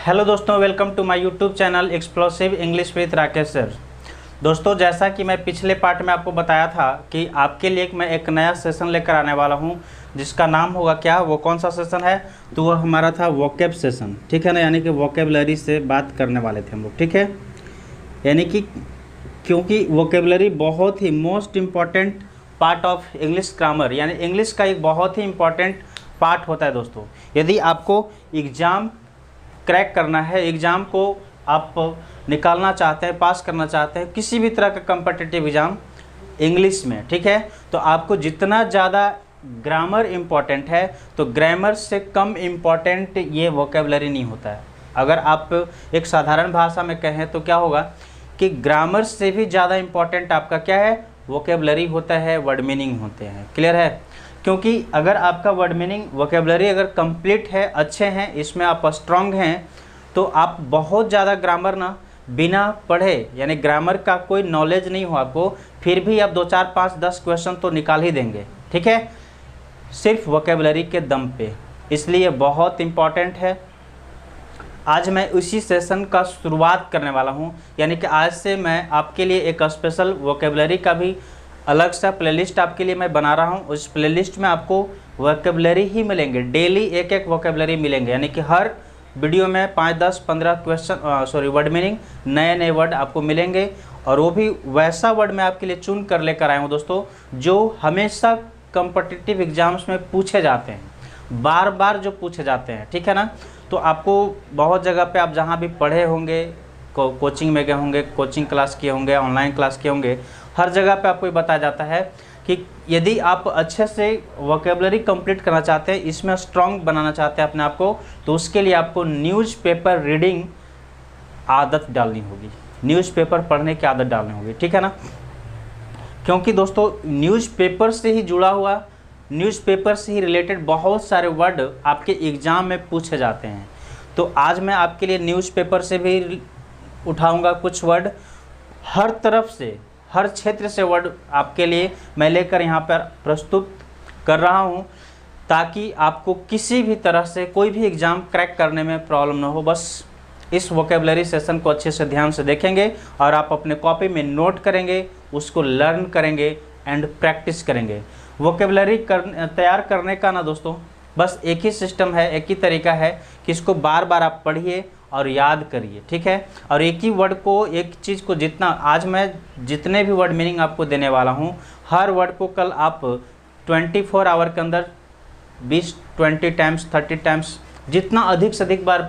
Hello दोस्तों, welcome to my YouTube channel explosive English with Rakesh sir. दोस्तों, जैसा कि मैं पिछले पार्ट में आपको बताया था कि आपके लिए मैं एक नया सेशन लेकर आने वाला हूं, जिसका नाम होगा क्या, वो कौन सा सेशन है, तो वो हमारा था वोकैब सेशन। ठीक है ना, यानी कि वोकेबलरी से बात करने वाले थे हम लोग। ठीक है, यानी कि क्योंकि वोकेबलरी बहुत ही most important part of English grammar, यानी इंग्लिश का एक बहुत ही इम्पॉर्टेंट पार्ट होता है दोस्तों। यदि आपको एग्ज़ाम क्रैक करना है, एग्ज़ाम को आप निकालना चाहते हैं, पास करना चाहते हैं, किसी भी तरह का कम्पिटिटिव एग्ज़ाम इंग्लिश में, ठीक है, तो आपको जितना ज़्यादा ग्रामर इम्पॉर्टेंट है, तो ग्रामर से कम इम्पॉर्टेंट ये वोकेबलरी नहीं होता है। अगर आप एक साधारण भाषा में कहें तो क्या होगा कि ग्रामर से भी ज़्यादा इम्पॉर्टेंट आपका क्या है, वोकेबलरी होता है, वर्ड मीनिंग होते हैं। क्लियर है? क्योंकि अगर आपका वर्ड मीनिंग वोकेबलरी अगर कंप्लीट है, अच्छे हैं, इसमें आप स्ट्रांग हैं, तो आप बहुत ज़्यादा ग्रामर ना बिना पढ़े, यानी ग्रामर का कोई नॉलेज नहीं हो आपको, फिर भी आप 2, 4, 5, 10 क्वेश्चन तो निकाल ही देंगे। ठीक है, सिर्फ वोकेबलरी के दम पे, इसलिए बहुत इम्पॉर्टेंट है। आज मैं उसी सेशन का शुरुआत करने वाला हूं, यानी कि आज से मैं आपके लिए एक स्पेशल वोकेबलरी का भी अलग सा प्लेलिस्ट आपके लिए मैं बना रहा हूं। उस प्लेलिस्ट में आपको वोकेबलरी ही मिलेंगे, डेली एक एक वोकेबलरी मिलेंगे, यानी कि हर वीडियो में 5, 10, 15 क्वेश्चन वर्ड मीनिंग, नए नए वर्ड आपको मिलेंगे। और वो भी वैसा वर्ड मैं आपके लिए चुन कर लेकर आया हूँ दोस्तों, जो हमेशा कॉम्पिटिटिव एग्जाम्स में पूछे जाते हैं, बार बार जो पूछे जाते हैं। ठीक है ना, तो आपको बहुत जगह पे आप जहाँ भी पढ़े होंगे, कोचिंग में गए होंगे, कोचिंग क्लास किए होंगे, ऑनलाइन क्लास किए होंगे, हर जगह पे आपको ये बताया जाता है कि यदि आप अच्छे से वोकेबलरी कंप्लीट करना चाहते हैं, इसमें स्ट्रांग बनाना चाहते हैं अपने आप को, तो उसके लिए आपको न्यूज़पेपर रीडिंग आदत डालनी होगी, न्यूज़पेपर पढ़ने की आदत डालनी होगी। ठीक है ना, क्योंकि दोस्तों न्यूज़पेपर से ही जुड़ा हुआ, न्यूज़पेपर से ही रिलेटेड बहुत सारे वर्ड आपके एग्ज़ाम में पूछे जाते हैं। तो आज मैं आपके लिए न्यूज़पेपर से भी उठाऊंगा कुछ वर्ड, हर तरफ से, हर क्षेत्र से वर्ड आपके लिए मैं लेकर यहाँ पर प्रस्तुत कर रहा हूँ, ताकि आपको किसी भी तरह से कोई भी एग्ज़ाम क्रैक करने में प्रॉब्लम ना हो। बस इस वोकेबलरी सेशन को अच्छे से ध्यान से देखेंगे और आप अपने कॉपी में नोट करेंगे, उसको लर्न करेंगे एंड प्रैक्टिस करेंगे। वोकेबलरी तैयार करने का ना दोस्तों बस एक ही सिस्टम है, एक ही तरीका है कि इसको बार बार आप पढ़िए और याद करिए। ठीक है, और एक ही वर्ड को, एक चीज़ को जितना, आज मैं जितने भी वर्ड मीनिंग आपको देने वाला हूँ, हर वर्ड को कल आप 24 आवर के अंदर 20, 20 टाइम्स, 30 टाइम्स, जितना अधिक से अधिक बार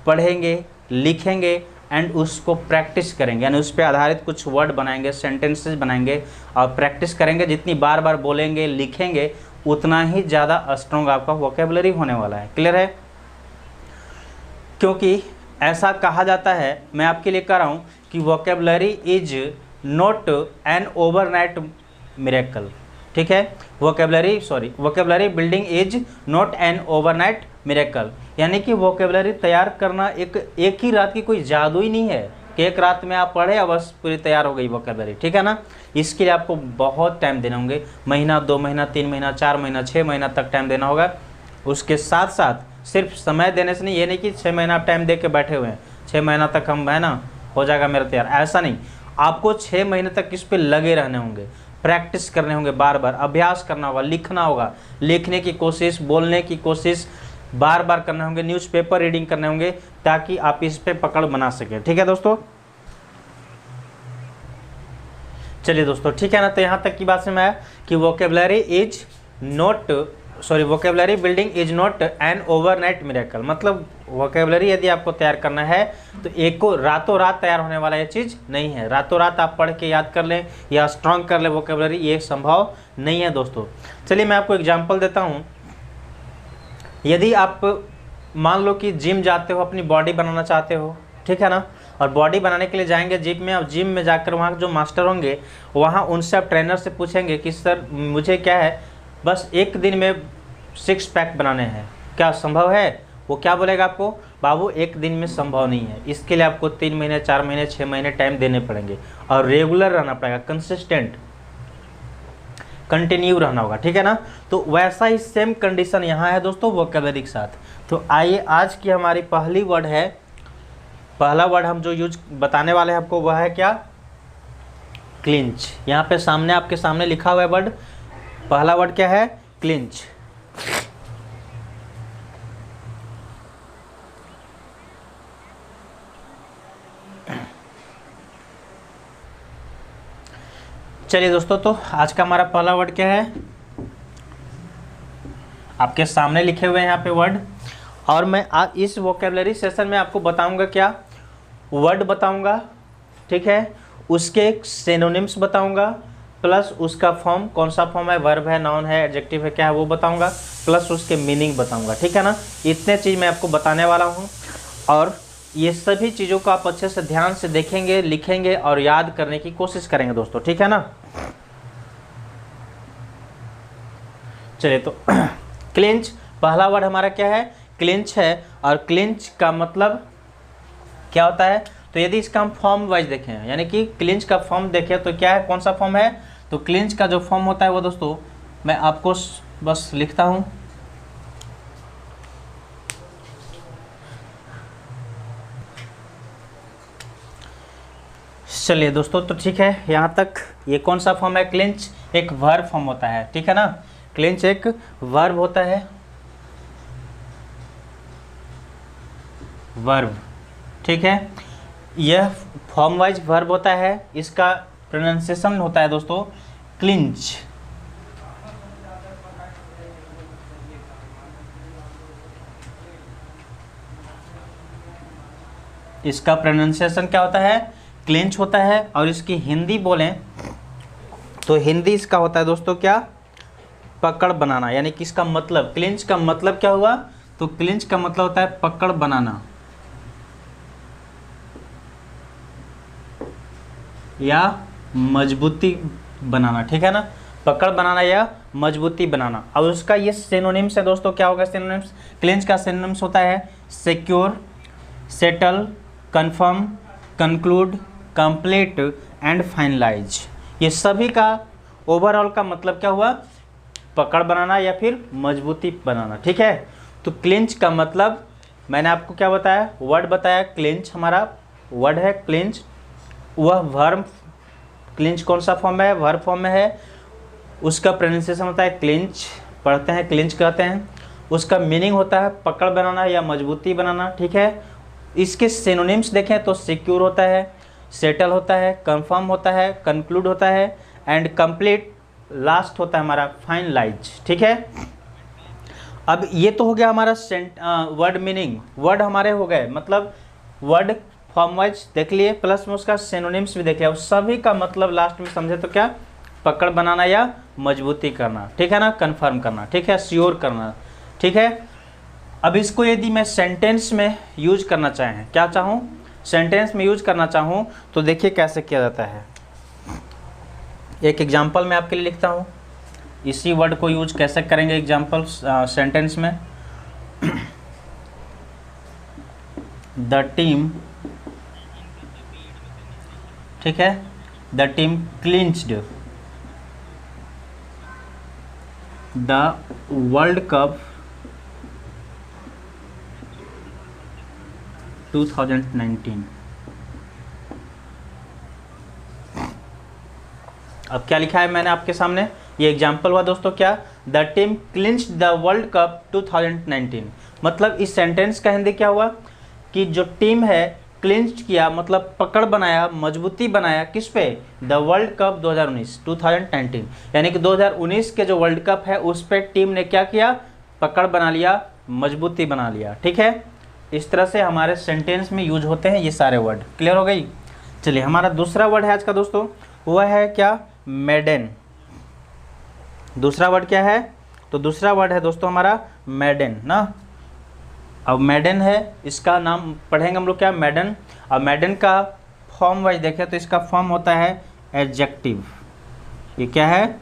पढ़ेंगे, लिखेंगे एंड उसको प्रैक्टिस करेंगे, यानी उस पर आधारित कुछ वर्ड बनाएंगे, सेंटेंसेस बनाएंगे और प्रैक्टिस करेंगे। जितनी बार बार बोलेंगे, लिखेंगे, उतना ही ज़्यादा स्ट्रॉन्ग आपका वोकेबलरी होने वाला है। क्लियर है? क्योंकि ऐसा कहा जाता है, मैं आपके लिए कह रहा हूँ कि vocabulary is not an overnight miracle. ठीक है, vocabulary building is not an overnight miracle, यानी कि वोकेबलरी तैयार करना एक ही रात की कोई जादू ही नहीं है कि एक रात में आप पढ़े और बस पूरी तैयार हो गई वोकेबलरी। ठीक है ना, इसके लिए आपको बहुत टाइम देना होंगे, महीना, 2 महीना, 3 महीना, 4 महीना, 6 महीना तक टाइम देना होगा। उसके साथ साथ सिर्फ समय देने से नहीं, ये नहीं कि 6 महीना आप टाइम दे के बैठे हुए हैं, 6 महीना तक हम है ना हो जाएगा मेरा तैयार, ऐसा नहीं। आपको 6 महीने तक इस पे लगे रहने होंगे, प्रैक्टिस करने होंगे, बार बार अभ्यास करना होगा, लिखना होगा, लिखने की कोशिश, बोलने की कोशिश बार बार करने होंगे, न्यूज़पेपर रीडिंग करने होंगे, ताकि आप इस पे पकड़ बना सकें। ठीक है दोस्तों, चलिए दोस्तों, ठीक है ना, तो यहाँ तक की बात समझ आया कि vocabulary building is not an overnight miracle. मतलब वोकेबलरी यदि आपको तैयार करना है तो एक को रातों रात तैयार होने वाला ये चीज़ नहीं है, रातों रात आप पढ़ के याद कर लें या स्ट्रांग कर लें वोकेबलरी, ये संभव नहीं है दोस्तों। चलिए मैं आपको एग्जांपल देता हूँ। यदि आप मान लो कि जिम जाते हो, अपनी बॉडी बनाना चाहते हो, ठीक है ना, और बॉडी बनाने के लिए जाएंगे जिम में, अब जिम में जाकर वहाँ जो मास्टर होंगे, वहाँ उनसे आप ट्रेनर से पूछेंगे कि सर मुझे क्या है, बस एक दिन में 6 पैक बनाने हैं, क्या संभव है? वो क्या बोलेगा आपको, बाबू एक दिन में संभव नहीं है, इसके लिए आपको 3 महीने, 4 महीने, 6 महीने टाइम देने पड़ेंगे और रेगुलर रहना पड़ेगा, कंसिस्टेंट, कंटिन्यू रहना होगा। ठीक है ना, तो वैसा ही सेम कंडीशन यहाँ है दोस्तों वोकेबलरी के साथ। तो आइए, आज की हमारी पहली वर्ड है पहला वर्ड हम जो यूज बताने वाले हैं आपको वह है क्या, क्लिंच। यहाँ पे सामने आपके सामने लिखा हुआ है वर्ड, पहला वर्ड क्या है, क्लिंच। चलिए दोस्तों, तो आज का हमारा पहला वर्ड क्या है, आपके सामने लिखे हुए हैं यहाँ पे वर्ड। और मैं इस वोकेबलरी सेशन में आपको बताऊंगा क्या, वर्ड बताऊंगा, ठीक है, उसके सिनोनिम्स बताऊंगा, प्लस उसका फॉर्म कौन सा फॉर्म है, वर्ब है, नाउन है, एडजेक्टिव है, क्या है वो बताऊंगा, प्लस उसके मीनिंग बताऊंगा, ठीक है ना। इतने चीज़ मैं आपको बताने वाला हूँ और ये सभी चीज़ों को आप अच्छे से ध्यान से देखेंगे, लिखेंगे और याद करने की कोशिश करेंगे दोस्तों, ठीक है ना। चलिए तो क्लिंच, पहला वर्ड हमारा क्या है, क्लिंच है। और क्लिंच का मतलब क्या होता है, तो यदि इसका हम फॉर्म वाइज देखें, यानी कि क्लिंच का फॉर्म देखें तो क्या है, कौन सा फॉर्म है, तो क्लिंच का जो फॉर्म होता है वो दोस्तों मैं आपको बस लिखता हूँ। चलिए दोस्तों, तो ठीक है, यहाँ तक ये कौन सा फॉर्म है, क्लिंच एक वर्ब फॉर्म होता है, ठीक है ना। क्लिंच एक वर्ब होता है, वर्ब, ठीक है। यह फॉर्म वाइज वर्ब होता है, इसका प्रोनाउंसिएशन होता है दोस्तों क्लिंच। इसका प्रोनाउंसिएशन क्या होता है, क्लिंच होता है। और इसकी हिंदी बोलें तो हिंदी इसका होता है दोस्तों क्या, पकड़ बनाना। यानी कि इसका मतलब, क्लिंच का मतलब क्या हुआ, तो क्लिंच का मतलब होता है पकड़ बनाना या मजबूती बनाना, ठीक है ना, पकड़ बनाना या मजबूती बनाना। अब उसका ये सिनोनिम्स है दोस्तों, क्या होगा सिनोनिम्स, क्लिंच का सिनोनिम्स होता है secure, settle, confirm, conclude, complete and finalise. ये सभी का ओवरऑल का मतलब क्या हुआ, पकड़ बनाना या फिर मजबूती बनाना, ठीक है। तो क्लिंच का मतलब मैंने आपको क्या बताया, वर्ड बताया, क्लिंच हमारा वर्ड है क्लिंच, वह वर्ब, क्लिंच कौन सा फॉर्म है, वर्ब फॉर्म में है, उसका प्रोनाउंसिएशन होता है क्लिंच, पढ़ते हैं क्लिंच कहते हैं। उसका मीनिंग होता है पकड़ बनाना या मजबूती बनाना, ठीक है। इसके सिनोनिम्स देखें तो सिक्योर होता है, सेटल होता है, कंफर्म होता है, कंक्लूड होता है एंड कंप्लीट, लास्ट होता है हमारा फाइनलाइज, ठीक है। अब ये तो हो गया हमारा वर्ड मीनिंग, वर्ड हमारे हो गए, मतलब वर्ड फॉर्म वाइज देख लिए, प्लस में उसका सिनोनिम्स भी देख लिया, उस सभी का मतलब लास्ट में समझे तो क्या, पकड़ बनाना या मजबूती करना, ठीक है ना, कंफर्म करना, ठीक है, श्योर करना, ठीक है। अब इसको यदि मैं सेंटेंस में यूज करना चाहें, क्या चाहूँ, सेंटेंस में यूज करना चाहूँ तो देखिए कैसे किया जाता है। एक एग्जाम्पल मैं आपके लिए लिखता हूँ, इसी वर्ड को यूज कैसे करेंगे एग्जाम्पल सेंटेंस में। द टीम, ठीक है, the team clinched the world cup 2019। अब क्या लिखा है मैंने आपके सामने, ये एग्जाम्पल हुआ दोस्तों क्या, the team clinched the world cup 2019। मतलब इस सेंटेंस का हिंदी क्या हुआ कि जो टीम है क्लिंच किया, मतलब पकड़ बनाया, मजबूती बनाया, किस पे, द वर्ल्ड कप 2019, यानी कि 2019 के जो वर्ल्ड कप है उस पे टीम ने क्या किया, पकड़ बना लिया, मजबूती बना लिया, ठीक है। इस तरह से हमारे सेंटेंस में यूज होते हैं ये सारे वर्ड, क्लियर हो गई। चलिए हमारा दूसरा वर्ड है आज का दोस्तों, वह है क्या, मेडन। दूसरा वर्ड क्या है, तो दूसरा वर्ड है दोस्तों हमारा मेडन ना। अब मेडन है, इसका नाम पढ़ेंगे हम लोग क्या, मेडन। अब मेडन का फॉर्म वाइज देखें तो इसका फॉर्म होता है एडजेक्टिव। ये क्या है,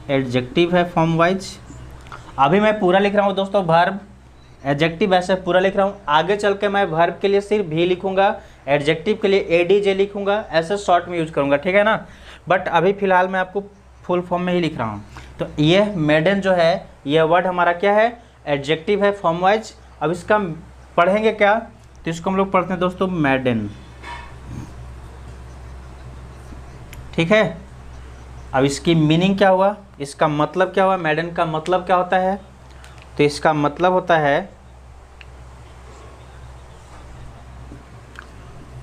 एडजेक्टिव है फॉर्म वाइज। अभी मैं पूरा लिख रहा हूँ दोस्तों वर्ब, एडजेक्टिव ऐसे पूरा लिख रहा हूँ, आगे चल के मैं वर्ब के लिए सिर्फ भी लिखूंगा, एडजेक्टिव के लिए एडीजे लिखूंगा, ऐसे शॉर्ट में यूज करूंगा, ठीक है ना। बट अभी फिलहाल मैं आपको फुल फॉर्म में ही लिख रहा हूँ। तो ये मेडन जो है, ये वर्ड हमारा क्या है, एडजेक्टिव है फॉर्म वाइज। अब इसका पढ़ेंगे क्या, तो इसको हम लोग पढ़ते हैं दोस्तों मैडन। ठीक है, अब इसकी मीनिंग क्या हुआ, इसका मतलब क्या हुआ, मैडन का मतलब क्या होता है, तो इसका मतलब होता है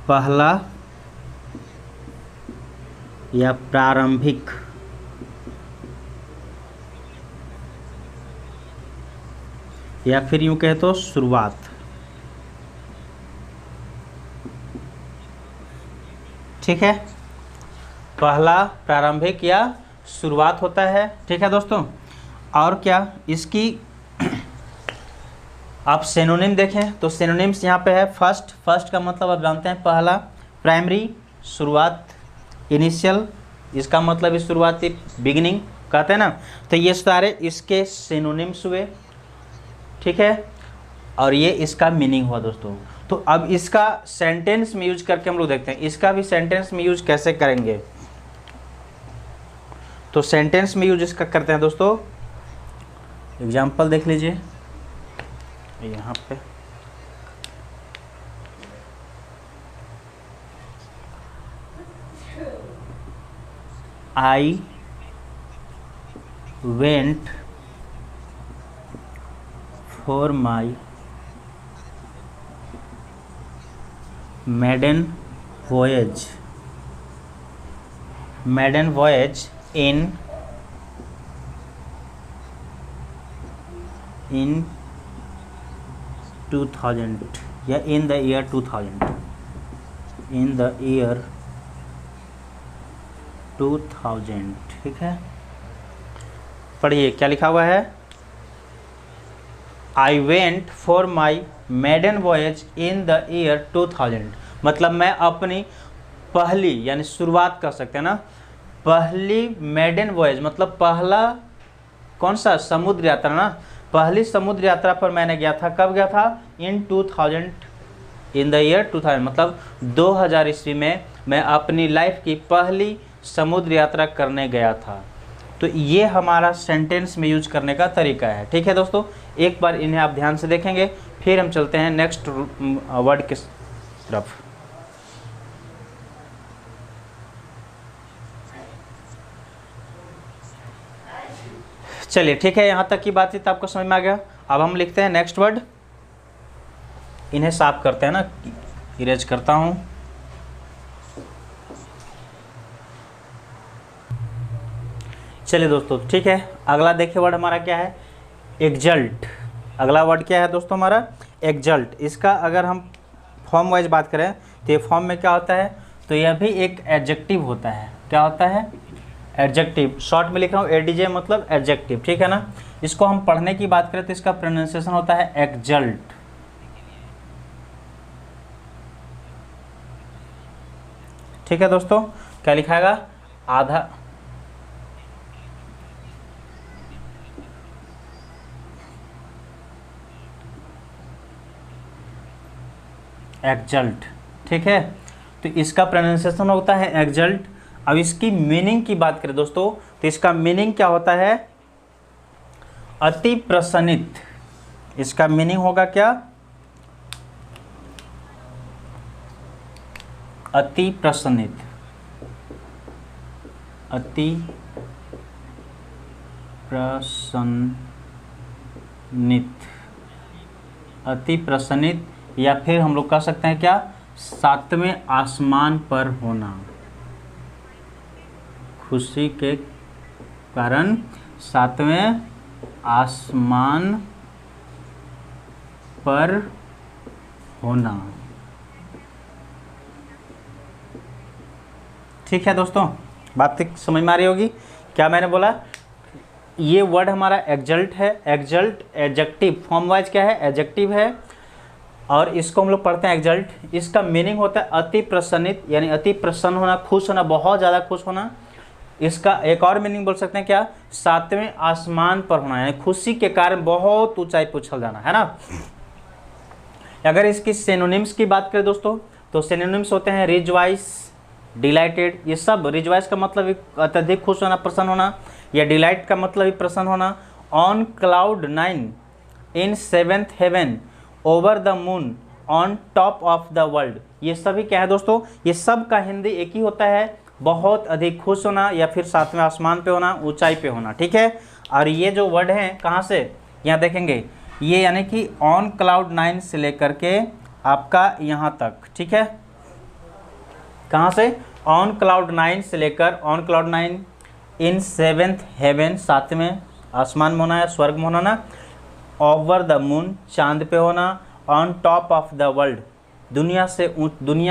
पहला या प्रारंभिक, या फिर यूं कहे तो शुरुआत। ठीक है, पहला प्रारंभिक या शुरुआत होता है। ठीक है दोस्तों, और क्या इसकी आप सिनोनिम देखें तो सिनोनिम्स यहाँ पे है फर्स्ट। फर्स्ट का मतलब आप जानते हैं पहला, प्राइमरी शुरुआत, इनिशियल इसका मतलब इस शुरुआती बिगिनिंग कहते हैं ना, तो ये सारे इसके सिनोनिम्स हुए। ठीक है, और ये इसका मीनिंग हुआ दोस्तों। तो अब इसका सेंटेंस में यूज करके हम लोग देखते हैं इसका भी सेंटेंस में यूज कैसे करेंगे। तो सेंटेंस में यूज इसका करते हैं दोस्तों, एग्जाम्पल देख लीजिए यहाँ पे। I went for my maiden voyage in 2000 या in the year 2000, in the year 2000। ठीक है, पढ़िए क्या लिखा हुआ है, I went for my maiden voyage in the year 2000, मतलब मैं अपनी पहली यानी शुरुआत कर सकते हैं ना, पहली मेडन वॉयज मतलब पहला कौन सा समुद्र यात्रा ना, पहली समुद्र यात्रा पर मैंने गया था। कब गया था, इन 2000, इन द ईयर 2000 मतलब 2000 ईस्वी में मैं अपनी लाइफ की पहली समुद्र यात्रा करने गया था। तो ये हमारा सेंटेंस में यूज करने का तरीका है। ठीक है दोस्तों, एक बार इन्हें आप ध्यान से देखेंगे, फिर हम चलते हैं नेक्स्ट वर्ड की तरफ। चलिए ठीक है, यहाँ तक की बातचीत आपको समझ में आ गया। अब हम लिखते हैं नेक्स्ट वर्ड, इन्हें साफ करते हैं ना, इरेज करता हूँ। चलिए दोस्तों ठीक है, अगला देखिए वर्ड हमारा क्या है, एक्जल्ट। अगला वर्ड क्या है दोस्तों हमारा, एक्जल्ट। इसका अगर हम फॉर्म वाइज बात करें तो ये फॉर्म में क्या होता है, तो यह भी एक एडजेक्टिव होता है। क्या होता है, एडजेक्टिव। शॉर्ट में लिख रहा हूँ एडीजे मतलब एडजेक्टिव। ठीक है ना, इसको हम पढ़ने की बात करें तो इसका प्रोनाउंसिएशन होता है एक्जल्ट। ठीक है दोस्तों, क्या लिखाएगा, आधा एक्जल्ट। ठीक है, तो इसका प्रोनाउंसिएशन होता है एक्जल्ट। अब इसकी मीनिंग की बात करें दोस्तों तो इसका मीनिंग क्या होता है, अति प्रसन्नित। इसका मीनिंग होगा क्या, अति प्रसन्नित, अति प्रसन्नित, अति प्रसन्नित, या फिर हम लोग कह सकते हैं क्या, सातवें आसमान पर होना, खुशी के कारण सातवें आसमान पर होना। ठीक है दोस्तों, बात समझ में आ रही होगी। क्या मैंने बोला, ये वर्ड हमारा एक्जल्ट है। एक्जल्ट एडजेक्टिव, फॉर्म वाइज क्या है, एडजेक्टिव है, और इसको हम लोग पढ़ते हैं एक्जल्ट। इसका मीनिंग होता है अति प्रसन्नित, यानी अति प्रसन्न होना, खुश होना, बहुत ज़्यादा खुश होना। इसका एक और मीनिंग बोल सकते हैं क्या, सातवें आसमान पर होना, यानी खुशी के कारण बहुत ऊंचाई पर उछल जाना, है ना। अगर इसकी सिनोनिम्स की बात करें दोस्तों तो सिनोनिम्स होते हैं रिजवाइस, डिलाइटेड। ये सब, रिजवाइस का मतलब अत्यधिक खुश होना, प्रसन्न होना, या डिलाइट का मतलब भी प्रसन्न होना। On cloud 9, in 7th heaven, over the moon, on top of the world, ये सभी क्या है दोस्तों, ये सब का हिंदी एक ही होता है, बहुत अधिक खुश होना या फिर सातवें आसमान पे होना, ऊंचाई पे होना, ठीक है। और ये जो वर्ड हैं कहाँ से, यहाँ देखेंगे, ये यानी कि ऑन क्लाउड 9 से लेकर के आपका यहाँ तक, ठीक है। कहाँ से, ऑन क्लाउड 9 से लेकर, on cloud 9 in 7th heaven, 7वें आसमान में होना है, स्वर्ग में होना ना, ओवर द मून, चांद पे होना, on top of the world, दुनिया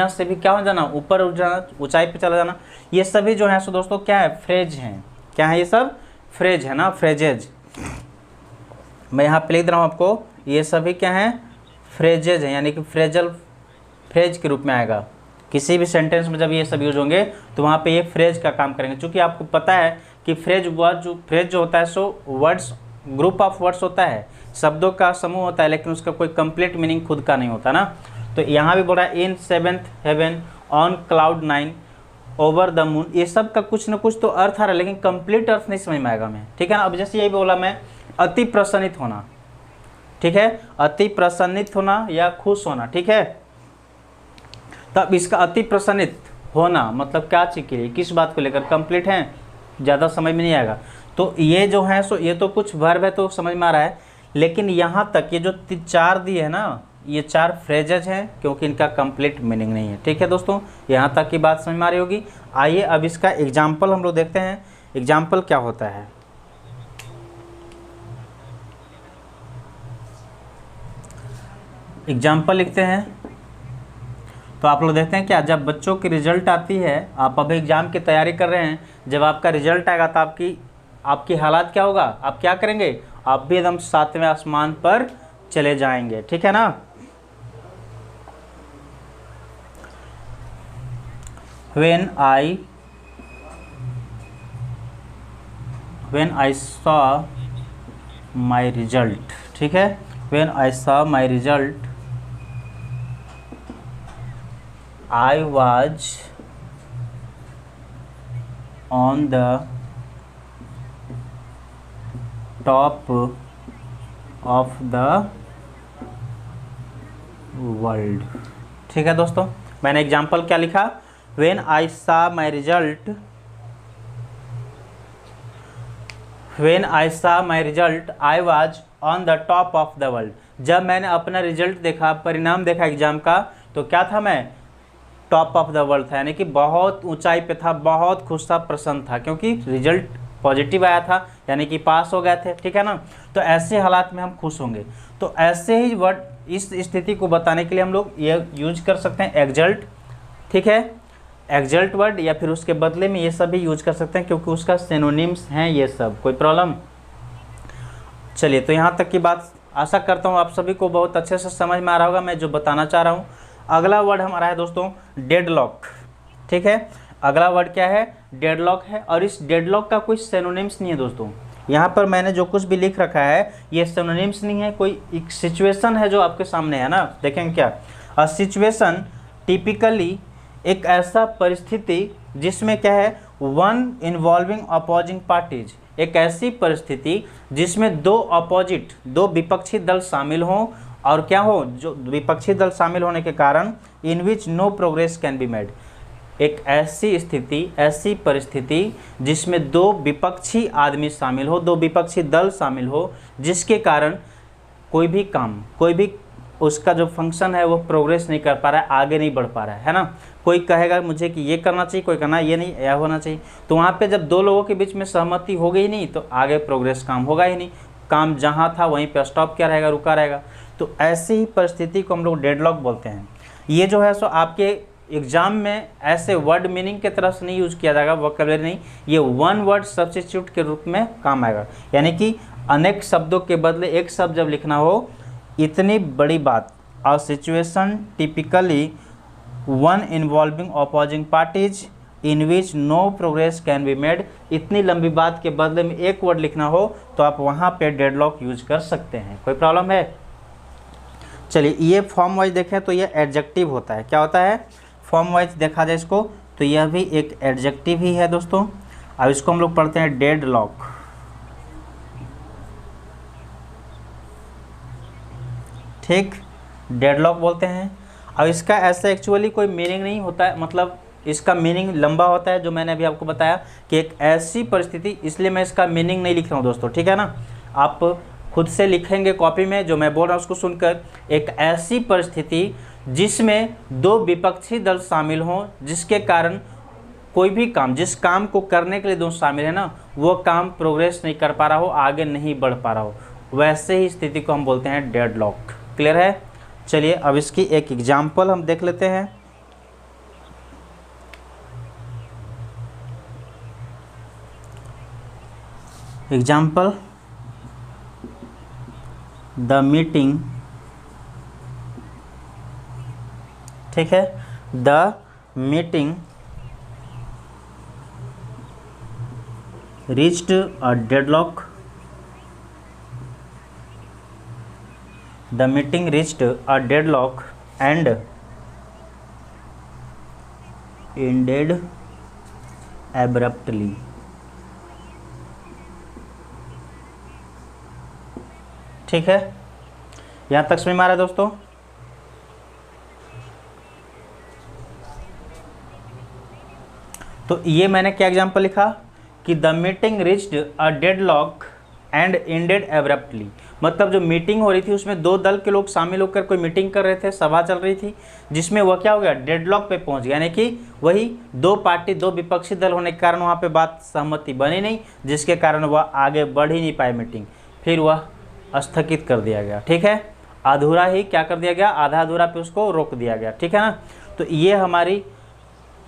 से भी क्या हो जाना, ऊपर उठ जाना, ऊंचाई पे चला जाना। ये सभी जो है सो दोस्तों क्या है, फ्रेज हैं। क्या है ये सब, फ्रेज है ना, फ्रेजेज। मैं यहाँ पे लिख रहा हूँ आपको, ये सभी क्या हैं, फ्रेजेज हैं, यानी कि फ्रेज के रूप में आएगा। किसी भी सेंटेंस में जब ये सब यूज होंगे तो वहाँ पे ये फ्रेज का काम करेंगे। क्योंकि आपको पता है कि फ्रेज जो होता है सो वर्ड्स, ग्रुप ऑफ वर्ड्स होता है, शब्दों का समूह होता है, लेकिन उसका कोई कंप्लीट मीनिंग खुद का नहीं होता ना। तो यहाँ भी बोला in 7th heaven, on cloud 9, over the moon, ये सब का कुछ ना कुछ तो अर्थ आ रहा है, लेकिन कंप्लीट अर्थ नहीं समझ में आएगा मैं, ठीक है ना। अब जैसे यही बोला मैं, अति प्रसन्नित होना, ठीक है, अति प्रसन्नित होना या खुश होना, ठीक है। तब इसका अति प्रसन्नित होना मतलब क्या चीज़ के लिए, किस बात को लेकर, कंप्लीट है, ज़्यादा समझ में नहीं आएगा। तो ये जो है सो ये तो कुछ वर्ब है तो समझ में आ रहा है, लेकिन यहाँ तक ये जो 4 दिए है ना, ये 4 फ्रेजेज हैं, क्योंकि इनका कंप्लीट मीनिंग नहीं है, ठीक है दोस्तों। यहाँ तक की बात समझ में आ रही होगी। आइए अब इसका एग्जाम्पल हम लोग देखते हैं, एग्जाम्पल क्या होता है। एग्जाम्पल लिखते हैं तो आप लोग देखते हैं क्या, जब बच्चों की रिजल्ट आती है, आप अभी एग्ज़ाम की तैयारी कर रहे हैं, जब आपका रिजल्ट आएगा तो आपकी हालात क्या होगा, आप क्या करेंगे, आप भी एकदम 7वें आसमान पर चले जाएंगे, ठीक है ना। When I saw my result, ठीक है, when I saw my result I was on the top of the world, ठीक है दोस्तों। मैंने एग्जाम्पल क्या लिखा, When I saw my result, I was on the top of the world। जब मैंने अपना रिजल्ट देखा, परिणाम देखा एग्जाम का, तो क्या था, मैं टॉप ऑफ द वर्ल्ड था, यानी कि बहुत ऊंचाई पे था, बहुत खुश था, प्रसन्न था, क्योंकि रिजल्ट पॉजिटिव आया था, यानी कि पास हो गए थे, ठीक है ना। तो ऐसे हालात में हम खुश होंगे। तो ऐसे ही वर्ड, इस स्थिति को बताने के लिए हम लोग ये यूज कर सकते हैं एक्सल्ट, ठीक है, एक्सल्ट वर्ड, या फिर उसके बदले में ये सब भी यूज कर सकते हैं, क्योंकि उसका सिनोनिम्स हैं ये सब। कोई प्रॉब्लम, चलिए तो यहाँ तक की बात आशा करता हूँ आप सभी को बहुत अच्छे से समझ में आ रहा होगा मैं जो बताना चाह रहा हूँ। अगला वर्ड हमारा है दोस्तों डेडलॉक, ठीक है। अगला वर्ड क्या है, डेडलॉक है, और इस डेडलॉक का कोई सिनोनिम्स नहीं है दोस्तों। यहाँ पर मैंने जो कुछ भी लिख रखा है ये सिनोनिम्स नहीं है, कोई एक सिचुएशन है जो आपके सामने है ना। देखेंगे क्या, अ सिचुएशन टिपिकली एक ऐसा परिस्थिति जिसमें क्या है, वन इन्वॉल्विंग अपोजिंग पार्टीज, एक ऐसी परिस्थिति जिसमें दो विपक्षी दल शामिल हों, और क्या हो, जो विपक्षी दल शामिल होने के कारण in which no progress can be made, एक ऐसी स्थिति, ऐसी परिस्थिति जिसमें 2 विपक्षी आदमी शामिल हो, 2 विपक्षी दल शामिल हो, जिसके कारण कोई भी काम, कोई भी उसका जो फंक्शन है वो प्रोग्रेस नहीं कर पा रहा है, आगे नहीं बढ़ पा रहा है ना। कोई कहेगा मुझे कि ये करना चाहिए, कोई कहना ये नहीं, यह होना चाहिए। तो वहाँ पे जब 2 लोगों के बीच में सहमति हो गई नहीं तो आगे प्रोग्रेस काम होगा ही नहीं, काम जहाँ था वहीं पे स्टॉप क्या रहेगा, रुका रहेगा। तो ऐसी ही परिस्थिति को हम लोग डेडलॉक बोलते हैं। ये जो है सो आपके एग्जाम में ऐसे वर्ड मीनिंग के तरफ से नहीं यूज किया जाएगा, वोकैबुलरी नहीं, ये वन वर्ड सब्स्टिट्यूट के रूप में काम आएगा। यानी कि अनेक शब्दों के बदले एक शब्द जब लिखना हो, इतनी बड़ी बात, a situation typically one involving opposing parties in which no progress can be made, इतनी लंबी बात के बदले में एक वर्ड लिखना हो तो आप वहाँ पे डेडलॉक यूज कर सकते हैं। कोई प्रॉब्लम है? चलिए ये फॉर्म वाइज देखें तो ये एडजेक्टिव होता है। क्या होता है? फॉर्म वाइज देखा जाए इसको तो यह भी एक एडजेक्टिव ही है दोस्तों। अब इसको हम लोग पढ़ते हैं डेडलॉक। ठीक, डेडलॉक बोलते हैं। अब इसका ऐसा एक्चुअली कोई मीनिंग नहीं होता है, मतलब इसका मीनिंग लंबा होता है, जो मैंने अभी आपको बताया कि एक ऐसी परिस्थिति, इसलिए मैं इसका मीनिंग नहीं लिख रहा हूँ दोस्तों, ठीक है ना। आप खुद से लिखेंगे कॉपी में, जो मैं बोल रहा हूँ उसको सुनकर। एक ऐसी परिस्थिति जिसमें दो विपक्षी दल शामिल हों, जिसके कारण कोई भी काम, जिस काम को करने के लिए दोनों शामिल है ना, वो काम प्रोग्रेस नहीं कर पा रहा हो, आगे नहीं बढ़ पा रहा हो, वैसे ही स्थिति को हम बोलते हैं डेडलॉक। क्लियर है? चलिए अब इसकी एक एग्जाम्पल हम देख लेते हैं। एग्जाम्पल, द मीटिंग, ठीक है, the meeting reached a deadlock. The meeting reached a deadlock and ended abruptly. ठीक है, यहाँ तक समझ में आ रहा है दोस्तों? तो ये मैंने क्या एग्जाम्पल लिखा कि the meeting reached a deadlock and ended abruptly. मतलब जो मीटिंग हो रही थी उसमें दो दल के लोग शामिल होकर कोई मीटिंग कर रहे थे, सभा चल रही थी, जिसमें वह क्या हो गया, डेडलॉक पे पहुंच गया। यानी कि वही दो पार्टी, दो विपक्षी दल होने के कारण वहाँ पे बात सहमति बनी नहीं, जिसके कारण वह आगे बढ़ ही नहीं पाए मीटिंग, फिर वह स्थगित कर दिया गया। ठीक है, अधूरा ही क्या कर दिया गया, आधा अधूरा पे उसको रोक दिया गया। ठीक है ना। तो ये हमारी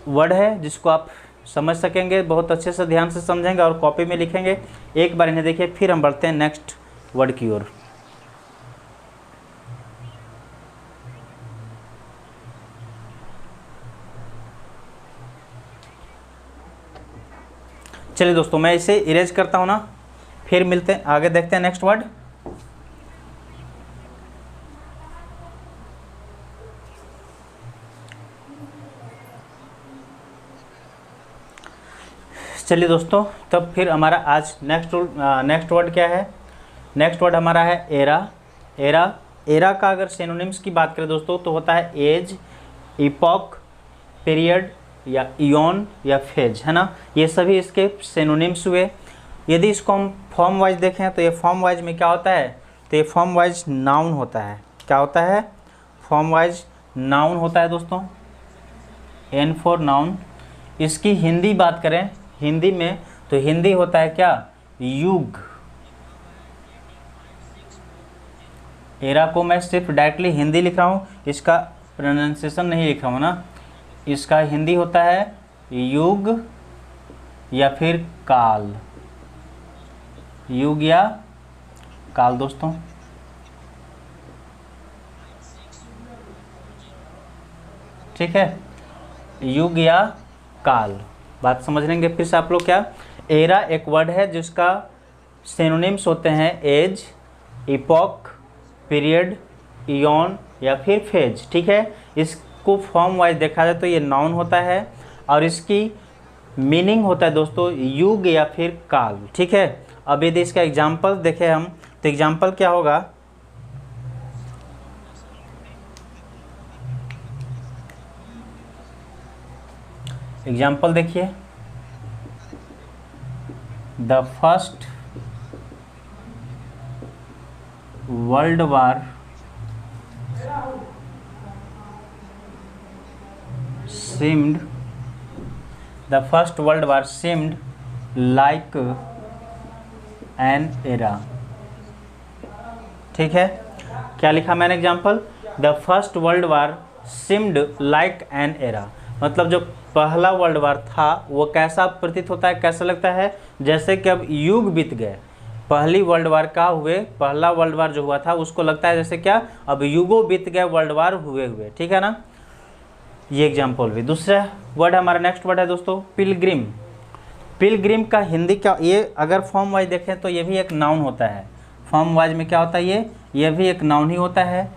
वर्ड है जिसको आप समझ सकेंगे, बहुत अच्छे से ध्यान से समझेंगे और कॉपी में लिखेंगे। एक बार इन्हें देखिए, फिर हम बढ़ते हैं नेक्स्ट वर्ड की ओर। चलिए दोस्तों, मैं इसे इरेज करता हूं ना, फिर मिलते हैं, आगे देखते हैं नेक्स्ट वर्ड। चलिए दोस्तों, तब फिर हमारा आज नेक्स्ट वर्ड क्या है। नेक्स्ट वर्ड हमारा है एरा। एरा का अगर सिनोनिम्स की बात करें दोस्तों तो होता है एज, इपॉक, पीरियड या इयॉन या फेज, है ना। ये सभी इसके सिनोनिम्स हुए। यदि इसको हम फॉर्म वाइज देखें तो ये फॉर्म वाइज में क्या होता है, तो ये फॉर्म वाइज नाउन होता है। क्या होता है, फॉर्म वाइज नाउन होता है दोस्तों, एन फॉर नाउन। इसकी हिंदी बात करें, हिंदी में तो हिंदी होता है क्या, युग। एरा को मैं सिर्फ डायरेक्टली हिंदी लिख रहा हूँ, इसका प्रोनाउंसिएशन नहीं लिख रहा हूँ ना। इसका हिंदी होता है युग या फिर काल, युग या काल दोस्तों। ठीक है, युग या काल, बात समझ लेंगे फिर से आप लोग। क्या, एरा एक वर्ड है जिसका सिनोनिम्स होते हैं एज, इपॉक, पीरियड, इयॉन या फिर फेज। ठीक है, इसको फॉर्म वाइज देखा जाए तो ये नाउन होता है और इसकी मीनिंग होता है दोस्तों युग या फिर काल। ठीक है, अब यदि इसका एग्जाम्पल देखें हम तो एग्जाम्पल क्या होगा, एग्जाम्पल देखिए, the first world war seemed like an era। ठीक है, क्या लिखा मैंने example, the first world war seemed like an era। मतलब जो पहला वर्ल्ड वार था वो कैसा प्रतीत होता है, कैसा लगता है, जैसे कि अब युग बीत गए। पहली वर्ल्ड वार का हुए, पहला वर्ल्ड वार जो हुआ था उसको लगता है जैसे क्या, अब युगों बीत गए वर्ल्ड वार हुए। ठीक है ना, ये एग्जाम्पल भी। दूसरा वर्ड हमारा नेक्स्ट वर्ड है दोस्तों पिलग्रिम। पिलग्रिम का हिंदी क्या, ये अगर फॉर्म वाइज देखें तो ये भी एक नाउन होता है। फॉर्म वाइज में क्या होता है, ये भी एक नाउन ही होता है।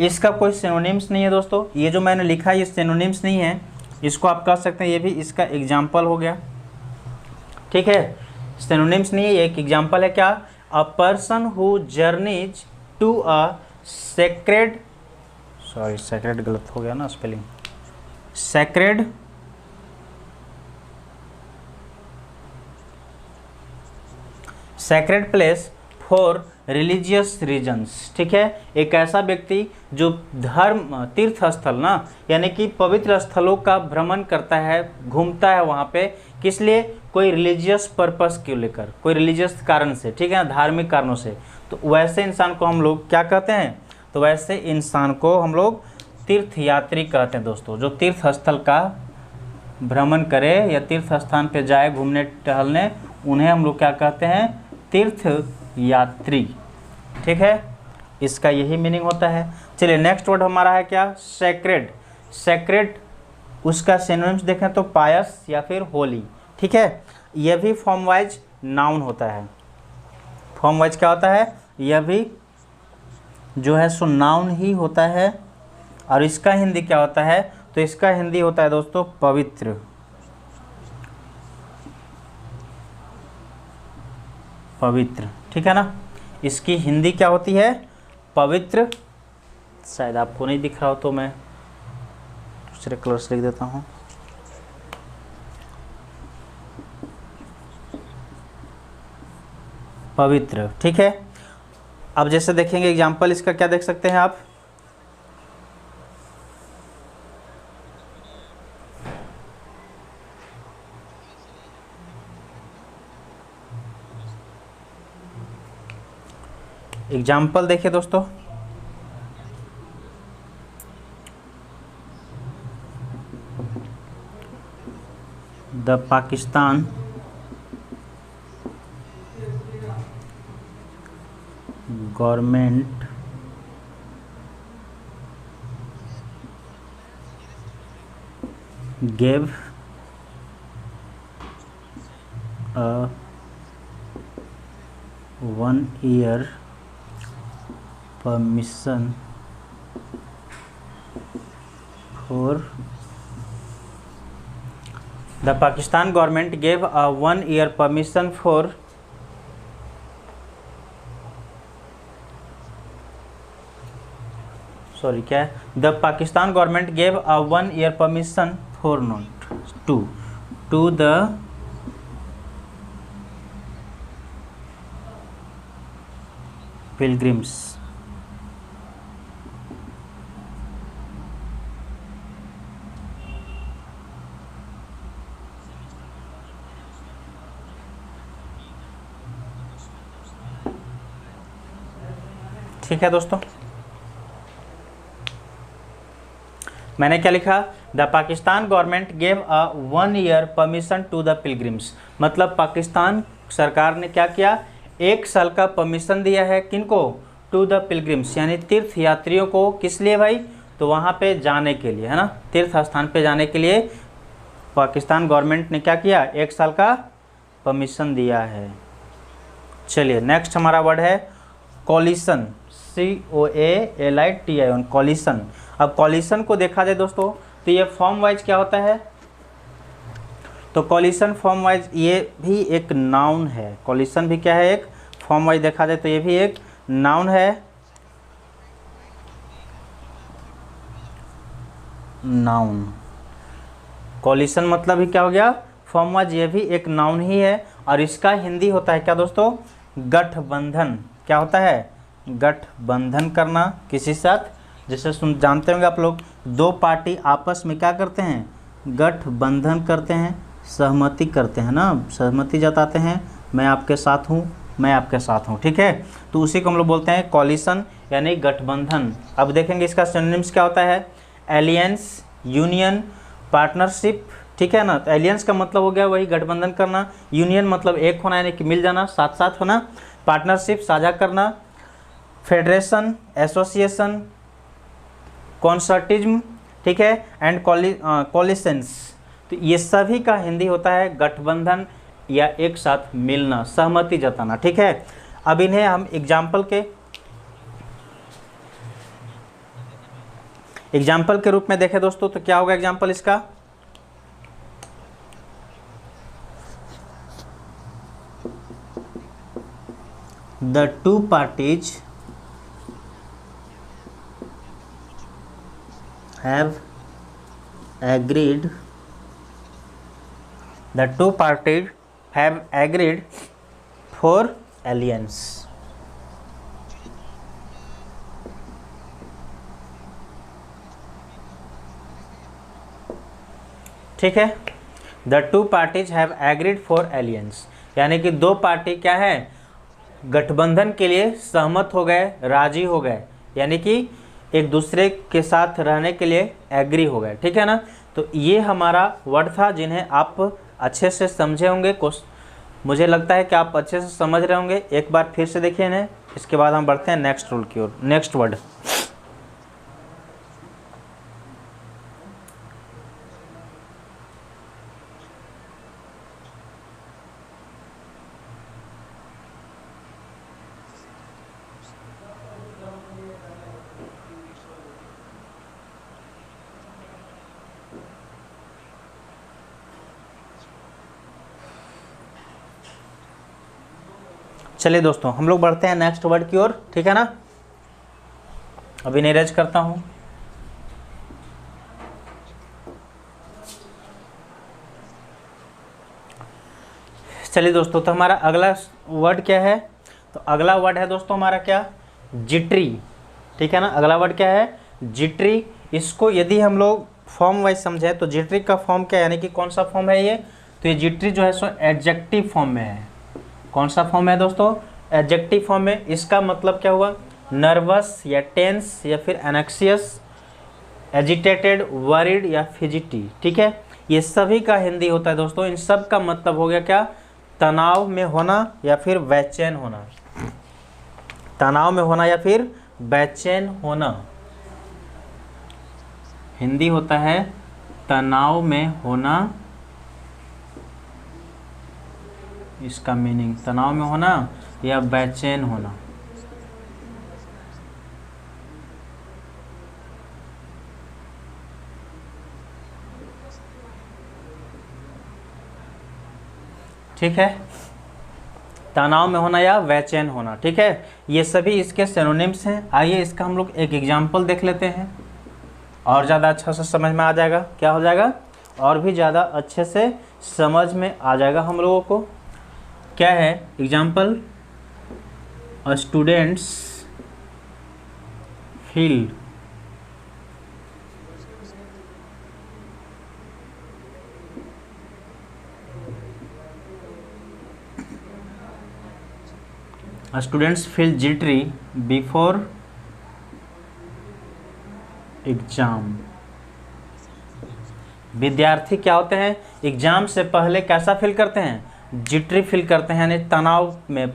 इसका कोई सिनोनिम्स नहीं है दोस्तों, ये जो मैंने लिखा है ये सिनोनिम्स नहीं है, इसको आप कह सकते हैं ये भी इसका एग्जाम्पल हो गया। ठीक है, सिनोनिम्स नहीं है, ये एक एग्जाम्पल है। क्या, a person who journeys to a sacred sorry sacred गलत हो गया ना spelling, sacred sacred place for religious reasons. ठीक है, एक ऐसा व्यक्ति जो धर्म तीर्थ स्थल ना यानी कि पवित्र स्थलों का भ्रमण करता है, घूमता है वहाँ पे, किस लिए? कोई रिलीजियस पर्पस को लेकर, कोई रिलीजियस कारण से, ठीक है ना, धार्मिक कारणों से। तो वैसे इंसान को हम लोग क्या कहते हैं? तो वैसे इंसान को हम लोग तीर्थयात्री कहते हैं दोस्तों, जो तीर्थ स्थल का भ्रमण करे या तीर्थ स्थान पे जाए घूमने टहलने, उन्हें हम लोग क्या कहते हैं? तीर्थयात्री। ठीक है, इसका यही मीनिंग होता है। चलिए नेक्स्ट वर्ड हमारा है क्या? सेक्रेड। सेक्रेड उसका सिनोनिम्स देखें तो पायस या फिर होली। ठीक है, यह भी फॉर्म वाइज नाउन होता है। फॉर्म वाइज क्या होता है? यह भी जो है सो नाउन ही होता है। और इसका हिंदी क्या होता है? तो इसका हिंदी होता है दोस्तों पवित्र। पवित्र, ठीक है ना, इसकी हिंदी क्या होती है? पवित्र। शायद आपको नहीं दिख रहा हो तो मैं दूसरे कलर से लिख देता हूँ। पवित्र, ठीक है। अब जैसे देखेंगे एग्जाम्पल इसका, क्या देख सकते हैं आप? एग्जाम्पल देखिए दोस्तों, the Pakistan government gave a 1-year permission for the Pakistan government gave a 1-year permission for sorry क्या है? The Pakistan government gave a 1-year permission for not to the pilgrims. ठीक है दोस्तों, मैंने क्या लिखा? The Pakistan government gave a 1-year permission to the pilgrims. मतलब पाकिस्तान सरकार ने क्या किया? 1 साल का परमिशन दिया है, किनको? टू द पिलग्रिम्स, यानी तीर्थ यात्रियों को। किस लिए भाई? तो वहाँ पे जाने के लिए, है ना, तीर्थ स्थान पे जाने के लिए पाकिस्तान गवर्नमेंट ने क्या किया? 1 साल का परमिशन दिया है। चलिए नेक्स्ट हमारा वर्ड है कॉलिशन। COALITION, coalition. अब कॉलिशन को देखा जाए दोस्तों तो ये फॉर्म वाइज क्या होता है? तो कॉलिशन फॉर्म वाइज ये भी एक नाउन है। कॉलिशन भी क्या है? एक फॉर्म वाइज देखा जाए तो ये भी एक नाउन है। नाउन, कॉलिशन मतलब ही क्या हो गया? फॉर्म वाइज ये भी एक नाउन ही है। और इसका हिंदी होता है क्या दोस्तों? गठबंधन। क्या होता है? गठबंधन करना किसी साथ। जैसे जानते होंगे आप लोग, 2 पार्टी आपस में क्या करते हैं? गठबंधन करते हैं, सहमति करते हैं ना, सहमति जताते हैं, मैं आपके साथ हूँ, मैं आपके साथ हूँ। ठीक है, तो उसी को हम लोग बोलते हैं कॉलिशन यानी गठबंधन। अब देखेंगे इसका सिनोनिम्स क्या होता है? Aliens, union, partnership. ठीक है ना, तो एलियंस का मतलब हो गया वही गठबंधन करना, यूनियन मतलब एक होना यानी कि मिल जाना, साथ साथ होना, पार्टनरशिप साझा करना, फेडरेशन, एसोसिएशन, कॉन्सर्टिज्म, ठीक है, एंड कॉलिशंस। तो ये सभी का हिंदी होता है गठबंधन या एक साथ मिलना, सहमति जताना। ठीक है, अब इन्हें हम एग्जाम्पल के रूप में देखें दोस्तों तो क्या होगा एग्जाम्पल इसका? The two parties have agreed, the two parties have agreed for alliance. ठीक है, the two parties have agreed for aliens, यानी कि दो पार्टी क्या है, गठबंधन के लिए सहमत हो गए, राजी हो गए, यानी कि एक दूसरे के साथ रहने के लिए एग्री हो गए। ठीक है ना। तो ये हमारा वर्ड था जिन्हें आप अच्छे से समझे होंगे। मुझे लगता है कि आप अच्छे से समझ रहे होंगे। एक बार फिर से देखिए इन्हें, इसके बाद हम बढ़ते हैं नेक्स्ट रूल की ओर। नेक्स्ट वर्ड, चलिए दोस्तों हम लोग बढ़ते हैं नेक्स्ट वर्ड की ओर। ठीक है ना। अभी नीरज करता हूं। चलिए दोस्तों, तो हमारा अगला वर्ड क्या है, तो अगला वर्ड है दोस्तों हमारा क्या, जिट्री। ठीक है ना। अगला वर्ड क्या है, जिट्री। इसको यदि हम लोग फॉर्म वाइज समझे तो जिट्री का फॉर्म क्या है, यानी कि कौन सा फॉर्म है ये, तो ये जिट्री जो है सो एडजेक्टिव फॉर्म में है। कौन सा फॉर्म है दोस्तों, एडजेक्टिव फॉर्म में। इसका मतलब क्या हुआ, नर्वस या टेंस या फिर एनेक्सियस, एजिटेटेड, वरीड या फिजिटी। ठीक है, ये सभी का हिंदी होता है दोस्तों। इन सब का मतलब हो गया क्या, तनाव में होना या फिर बेचैन होना। तनाव में होना या फिर बेचैन होना, हिंदी होता है तनाव में होना। इसका मीनिंग तनाव में होना या बेचैन होना। ठीक है, तनाव में होना या बेचैन होना। ठीक है, ये सभी इसके सिनोनिम्स हैं। आइए इसका हम लोग एक एग्जाम्पल देख लेते हैं, और ज़्यादा अच्छा से समझ में आ जाएगा। क्या हो जाएगा, और भी ज़्यादा अच्छे से समझ में आ जाएगा हम लोगों को। क्या है example, students feel students feel jittery before exam. विद्यार्थी क्या होते हैं, एग्जाम से पहले कैसा फील करते हैं, जिटरी फील करते हैं, यानी तनाव में,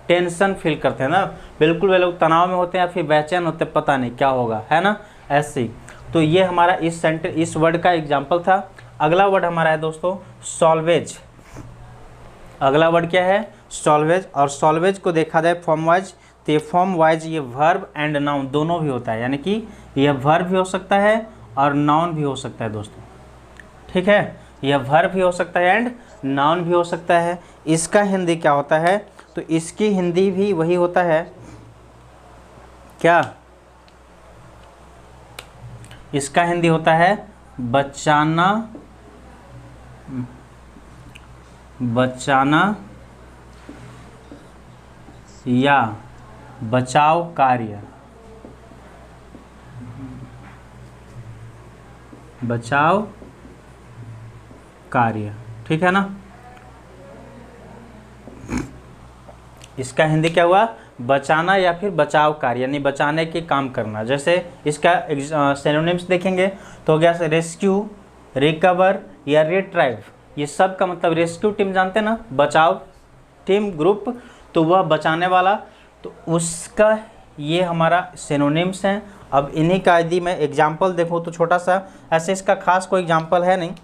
टेंशन फील करते हैं ना। बिल्कुल वे लोग तनाव में होते हैं या फिर बेचैन होते हैं, पता नहीं क्या होगा, है ना, ऐसे ही। तो ये हमारा इस वर्ड का एग्जाम्पल था। अगला वर्ड हमारा है दोस्तों सॉल्वेज। अगला वर्ड क्या है, सॉल्वेज। और सॉल्वेज को देखा जाए फॉर्म वाइज, तो ये फॉर्म वाइज ये वर्ब एंड नाउन दोनों भी होता है, यानी कि यह वर्ब भी हो सकता है और नाउन भी हो सकता है दोस्तों। ठीक है, यह वर्ब भी हो सकता है एंड नाउन भी हो सकता है। इसका हिंदी क्या होता है, तो इसकी हिंदी भी वही होता है क्या, इसका हिंदी होता है बचाना, बचाना या बचाव कार्य, बचाव कार्य। ठीक है ना। इसका हिंदी क्या हुआ, बचाना या फिर बचाव कार्य, यानी बचाने के काम करना। जैसे इसका सिनोनिम्स देखेंगे तो हो गया रेस्क्यू, रिकवर या रिट्राइव। ये सब का मतलब, रेस्क्यू टीम जानते हैं ना, बचाव टीम ग्रुप, तो वह बचाने वाला, तो उसका ये हमारा सिनोनिम्स हैं। अब इन्हीं का यदि मैं एग्जाम्पल देखूँ तो छोटा सा, ऐसे इसका खास कोई एग्जाम्पल है नहीं,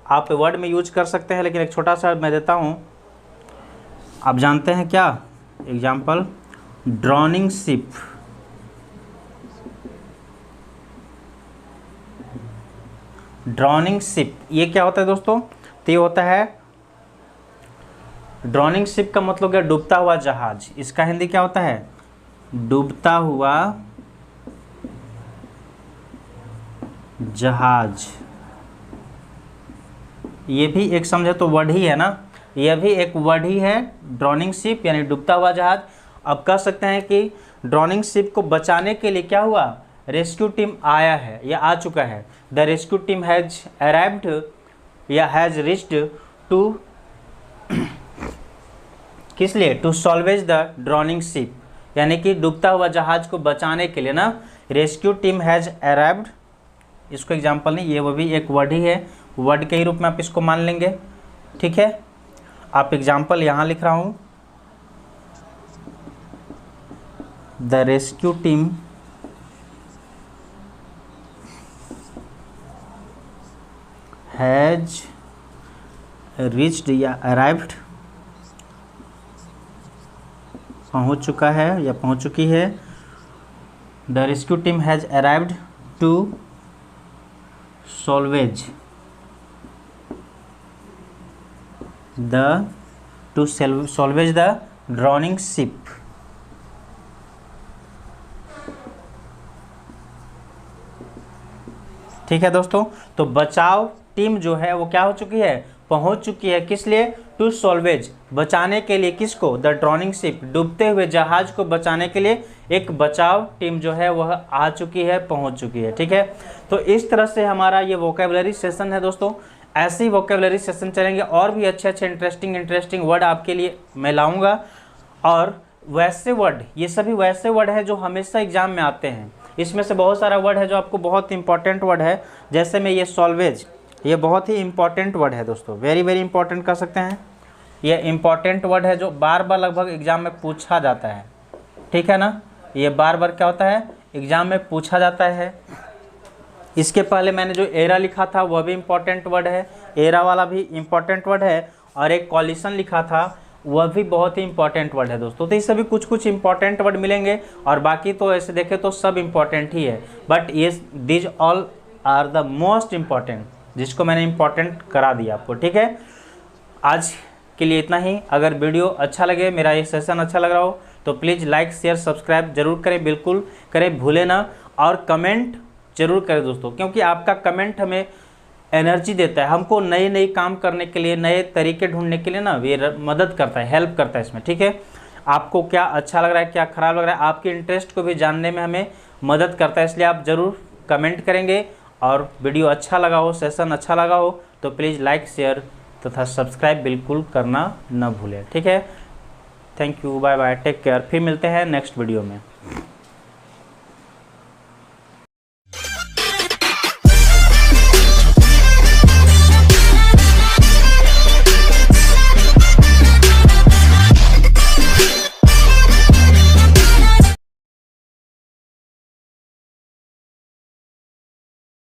आप वर्ड में यूज कर सकते हैं, लेकिन एक छोटा सा मैं देता हूँ। आप जानते हैं क्या example, drowning ship, drowning ship ये क्या होता है दोस्तों, तो ये होता है, ड्रॉनिंग शिप का मतलब क्या, डूबता हुआ जहाज। इसका हिंदी क्या होता है, डूबता हुआ जहाज, ये भी एक समझे तो वर्ड ही है ना, यह भी एक वर्ड ही है, ड्रॉनिंग शिप यानी डूबता हुआ जहाज। अब कह सकते हैं कि ड्रॉनिंग शिप को बचाने के लिए क्या हुआ, रेस्क्यू टीम आया है या आ चुका है। The rescue team has arrived या हैज रिच्ड टू, किस लिए, to salvage the drowning ship, यानी कि डूबता हुआ जहाज को बचाने के लिए ना, रेस्क्यू टीम हैज अराइव्ड, इसको एग्जाम्पल नहीं, ये वो भी एक वर्ड ही है, वर्ड के ही रूप में आप इसको मान लेंगे, ठीक है। आप एग्जाम्पल यहाँ लिख रहा हूँ, the rescue team has reached या अराइव्ड, पहुँच चुका है या पहुँच चुकी है। The rescue team has arrived to salvage the drowning ship. ठीक है दोस्तों, तो बचाव टीम जो है वो क्या हो चुकी है, पहुंच चुकी है, किस लिए, टू सॉल्वेज, बचाने के लिए, किसको, द ड्रॉनिंग शिप, डूबते हुए जहाज को बचाने के लिए एक बचाव टीम जो है वह आ चुकी है, पहुंच चुकी है। ठीक है, तो इस तरह से हमारा ये वोकेबलरी सेशन है दोस्तों। ऐसे ही वोकेबलरी सेशन चलेंगे, और भी अच्छे अच्छे इंटरेस्टिंग वर्ड आपके लिए मैं लाऊंगा। और वैसे वर्ड, ये सभी वैसे वर्ड हैं जो हमेशा एग्जाम में आते हैं। इसमें से बहुत सारा वर्ड है जो आपको बहुत इंपॉर्टेंट वर्ड है, जैसे में ये सॉल्वेज, ये बहुत ही इंपॉर्टेंट वर्ड है दोस्तों, वेरी वेरी इंपॉर्टेंट कह सकते हैं। ये इंपॉर्टेंट वर्ड है जो बार बार लगभग एग्जाम में पूछा जाता है, ठीक है ना, ये बार बार क्या होता है, एग्जाम में पूछा जाता है। इसके पहले मैंने जो एरा लिखा था वह भी इंपॉर्टेंट वर्ड है, एरा वाला भी इंपॉर्टेंट वर्ड है, और एक कॉलिशन लिखा था वह भी बहुत ही इंपॉर्टेंट वर्ड है दोस्तों। तो ये सभी कुछ कुछ इंपॉर्टेंट वर्ड मिलेंगे, और बाकी तो ऐसे देखें तो सब इंपॉर्टेंट ही है, बट ये these all are the most important, जिसको मैंने इंपॉर्टेंट करा दिया आपको। ठीक है, आज के लिए इतना ही। अगर वीडियो अच्छा लगे, मेरा ये सेशन अच्छा लग रहा हो, तो प्लीज़ लाइक शेयर सब्सक्राइब जरूर करें, बिल्कुल करें, भूलें ना। और कमेंट जरूर करें दोस्तों, क्योंकि आपका कमेंट हमें एनर्जी देता है, हमको नए नए काम करने के लिए, नए तरीके ढूंढने के लिए ना ये मदद करता है, हेल्प करता है इसमें। ठीक है, आपको क्या अच्छा लग रहा है, क्या ख़राब लग रहा है, आपके इंटरेस्ट को भी जानने में हमें मदद करता है, इसलिए आप ज़रूर कमेंट करेंगे। और वीडियो अच्छा लगा हो, सेशन अच्छा लगा हो, तो प्लीज़ लाइक शेयर तथा सब्सक्राइब बिल्कुल करना न भूलें। ठीक है, thank you, bye bye, take care, फिर मिलते हैं नेक्स्ट वीडियो में।